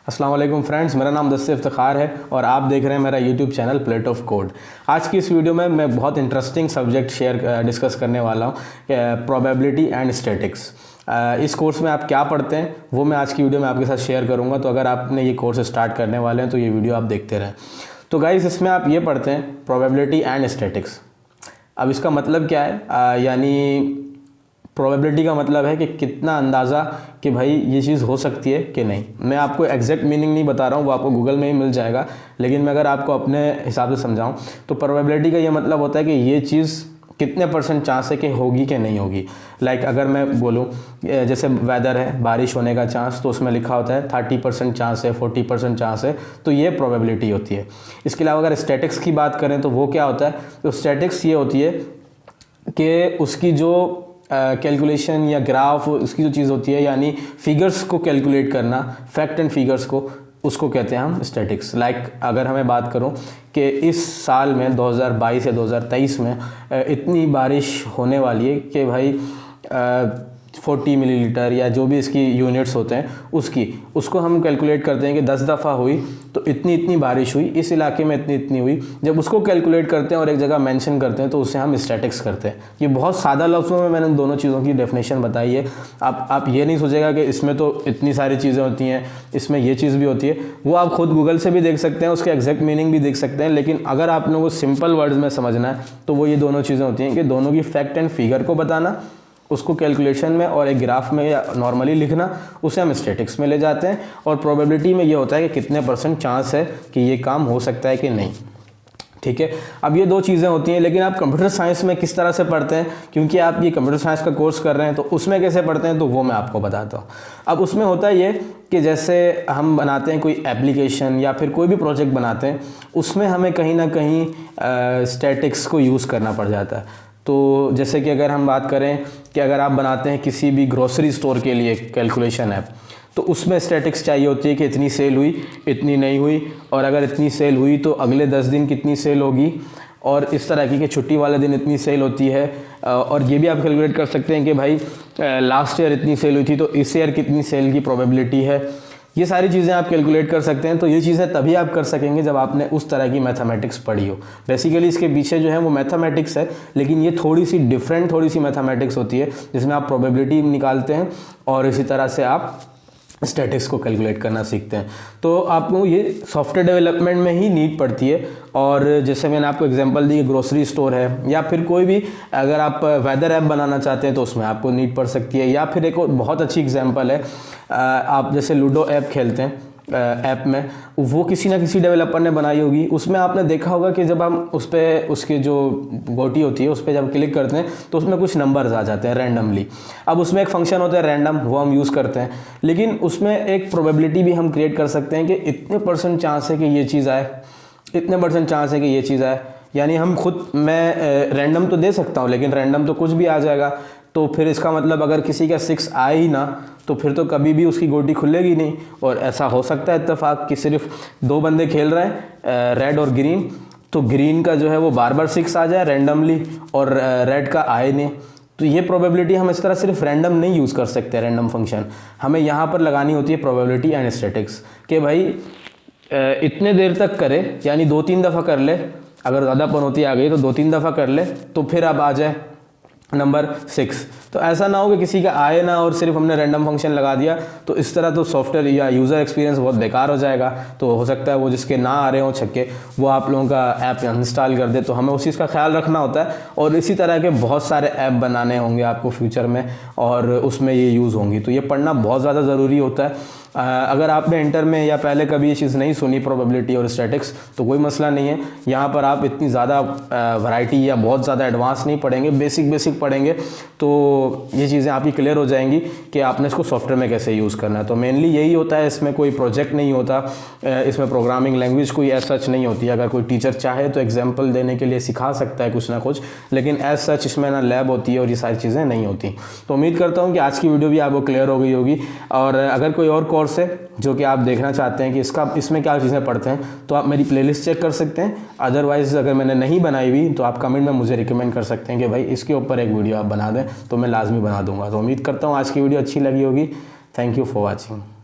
अस्सलाम वालेकुम फ्रेंड्स, मेरा नाम दस्ते इफ्तिखार है और आप देख रहे हैं मेरा YouTube channel plate of code. आज की इस वीडियो में मैं बहुत इंटरेस्टिंग सब्जेक्ट डिस्कस करने वाला हूँ, प्रोबेबिलिटी एंड स्टैटिक्स। इस कोर्स में आप क्या पढ़ते हैं वो मैं आज की वीडियो में आपके साथ शेयर करूँगा। तो अगर आपने ये कोर्स स्टार्ट करने वाले हैं तो ये वीडियो आप देखते रहें। तो गाइस, इसमें आप ये पढ़ते हैं प्रोबेबिलिटी एंड स्टैटिक्स। अब इसका मतलब क्या है, यानी प्रोबेबिलिटी का मतलब है कि कितना अंदाज़ा कि भाई ये चीज़ हो सकती है कि नहीं। मैं आपको एग्जैक्ट मीनिंग नहीं बता रहा हूँ, वो आपको गूगल में ही मिल जाएगा, लेकिन मैं अगर आपको अपने हिसाब से समझाऊँ तो प्रोबेबिलिटी का ये मतलब होता है कि ये चीज़ कितने % चांस है कि होगी कि नहीं होगी। लाइक अगर मैं बोलूँ जैसे वेदर है, बारिश होने का चांस, तो उसमें लिखा होता है 30% चांस है, 40% चांस है, तो ये प्रोबेबिलिटी होती है। इसके अलावा अगर स्टैटिक्स की बात करें तो वो क्या होता है, तो स्टैटिक्स ये होती है कि उसकी जो कैलकुलेशन या ग्राफ, उसकी जो चीज़ होती है, यानी फिगर्स को कैलकुलेट करना, फैक्ट एंड फिगर्स को, उसको कहते हैं हम स्टैटिक्स। लाइक अगर हमें बात करूं कि इस साल में 2022 या 2023 में इतनी बारिश होने वाली है कि भाई 40 मिलीलीटर या जो भी इसकी यूनिट्स होते हैं उसको हम कैलकुलेट करते हैं कि 10 दफ़ा हुई तो इतनी बारिश हुई, इस इलाके में इतनी हुई। जब उसको कैलकुलेट करते हैं और एक जगह मेंशन करते हैं तो उसे हम स्टैटिक्स करते हैं। ये बहुत सादा लफ्ज़ों में मैंने दोनों चीज़ों की डेफिनेशन बताई है। आप ये नहीं सोचेगा कि इसमें तो इतनी सारी चीज़ें होती हैं, इसमें ये चीज़ भी होती है। वो आप खुद गूगल से भी देख सकते हैं, उसके एग्जैक्ट मीनिंग भी देख सकते हैं। लेकिन अगर आप लोगों को सिंपल वर्ड्स में समझना है तो वो ये दोनों चीज़ें होती हैं कि दोनों की फैक्ट एंड फिगर को बताना, उसको कैलकुलेशन में और एक ग्राफ में या नॉर्मली लिखना, उसे हम स्टैटिक्स में ले जाते हैं। और प्रोबेबिलिटी में ये होता है कि कितने % चांस है कि ये काम हो सकता है कि नहीं। ठीक है, अब ये दो चीज़ें होती हैं। लेकिन आप कंप्यूटर साइंस में किस तरह से पढ़ते हैं, क्योंकि आप ये कंप्यूटर साइंस का कोर्स कर रहे हैं, तो उसमें कैसे पढ़ते हैं तो वो मैं आपको बताता हूँ। अब उसमें होता है ये कि जैसे हम बनाते हैं कोई एप्लीकेशन या फिर कोई भी प्रोजेक्ट बनाते हैं, उसमें हमें कहीं ना कहीं स्टैटिक्स को यूज़ करना पड़ जाता है। तो जैसे कि अगर हम बात करें कि अगर आप बनाते हैं किसी भी ग्रोसरी स्टोर के लिए कैलकुलेशन ऐप, तो उसमें स्टैटिक्स चाहिए होती है कि इतनी सेल हुई, इतनी नहीं हुई, और अगर इतनी सेल हुई तो अगले 10 दिन कितनी सेल होगी, और इस तरह की कि छुट्टी वाले दिन इतनी सेल होती है। और ये भी आप कैलकुलेट कर सकते हैं कि भाई लास्ट ईयर इतनी सेल हुई थी तो इस ईयर कितनी सेल की प्रोबेबिलिटी है। ये सारी चीज़ें आप कैलकुलेट कर सकते हैं। तो ये चीज़ें तभी आप कर सकेंगे जब आपने उस तरह की मैथमेटिक्स पढ़ी हो। बेसिकली इसके पीछे जो है वो मैथमेटिक्स है, लेकिन ये थोड़ी सी मैथमेटिक्स होती है जिसमें आप प्रोबेबिलिटी निकालते हैं और इसी तरह से आप स्टैटिक्स को कैलकुलेट करना सीखते हैं। तो आपको ये सॉफ्टवेयर डेवलपमेंट में ही नीड पड़ती है। और जैसे मैंने आपको एग्जांपल दी, ग्रोसरी स्टोर है, या फिर कोई भी अगर आप वेदर ऐप बनाना चाहते हैं तो उसमें आपको नीड पड़ सकती है। या फिर एक और बहुत अच्छी एग्जांपल है, आप जैसे लूडो ऐप खेलते हैं ऐप में, वो किसी ना किसी डेवलपर ने बनाई होगी। उसमें आपने देखा होगा कि जब हम उस पर उसकी जो गोटी होती है उस पर जब क्लिक करते हैं तो उसमें कुछ नंबर्स आ जाते हैं रैंडमली। अब उसमें एक फंक्शन होता है रैंडम, वो हम यूज़ करते हैं, लेकिन उसमें एक प्रोबेबिलिटी भी हम क्रिएट कर सकते हैं कि इतने % चांस है कि ये चीज़ आए, इतने % चांस है कि ये चीज़ आए। यानी हम खुद, मैं रैंडम तो दे सकता हूँ लेकिन रैंडम तो कुछ भी आ जाएगा। तो फिर इसका मतलब अगर किसी का 6 आए ही ना तो फिर तो कभी भी उसकी गोटी खुलेगी नहीं। और ऐसा हो सकता है इत्तेफाक कि सिर्फ 2 बंदे खेल रहे हैं, रेड और ग्रीन, तो ग्रीन का जो है वो बार 6 आ जाए रैंडमली और रेड का आए नहीं। तो ये प्रोबेबिलिटी हम इस तरह सिर्फ रैंडम नहीं यूज़ कर सकते, रैंडम फंक्शन हमें यहाँ पर लगानी होती है प्रोबेबिलिटी एंड स्टैटिक्स कि भाई इतने देर तक करे, यानी 2-3 दफ़ा कर ले। अगर ज़्यादा पनौती आ गई तो 2-3 दफ़ा कर ले तो फिर अब आ जाए नंबर 6। तो ऐसा ना हो कि किसी का आए ना और सिर्फ हमने रैंडम फंक्शन लगा दिया, तो इस तरह तो सॉफ्टवेयर या यूज़र एक्सपीरियंस बहुत बेकार हो जाएगा। तो हो सकता है वो जिसके ना आ रहे हों छक्के, वो आप लोगों का ऐप इंस्टॉल कर दे। तो हमें उस चीज़ का ख्याल रखना होता है। और इसी तरह के बहुत सारे ऐप बनाने होंगे आपको फ्यूचर में और उसमें ये यूज़ होंगी, तो ये पढ़ना बहुत ज़्यादा ज़रूरी होता है। अगर आपने इंटर में या पहले कभी ये चीज़ नहीं सुनी प्रोबेबिलिटी और स्टैटिक्स, तो कोई मसला नहीं है। यहाँ पर आप इतनी ज़्यादा वैरायटी या बहुत ज़्यादा एडवांस नहीं पढ़ेंगे, बेसिक पढ़ेंगे, तो ये चीज़ें आपकी क्लियर हो जाएंगी कि आपने इसको सॉफ्टवेयर में कैसे यूज़ करना है। तो मेनली यही होता है, इसमें कोई प्रोजेक्ट नहीं होता, इसमें प्रोग्रामिंग लैंग्वेज कोई एज सच नहीं होती। अगर कोई टीचर चाहे तो एग्जाम्पल देने के लिए सिखा सकता है कुछ ना कुछ, लेकिन एज सच इसमें ना लैब होती है और ये सारी चीज़ें नहीं होती। तो उम्मीद करता हूँ कि आज की वीडियो भी आपको क्लियर हो गई होगी। और अगर कोई और कोर्स है जो कि आप देखना चाहते हैं कि इसमें क्या चीज़ें पढ़ते हैं, तो आप मेरी प्लेलिस्ट चेक कर सकते हैं। अदरवाइज़ अगर मैंने नहीं बनाई हुई तो आप कमेंट में मुझे रिकमेंड कर सकते हैं कि भाई इसके ऊपर एक वीडियो आप बना दें, तो मैं लाजमी बना दूंगा। तो उम्मीद करता हूँ आज की वीडियो अच्छी लगी होगी। Thank you for watching.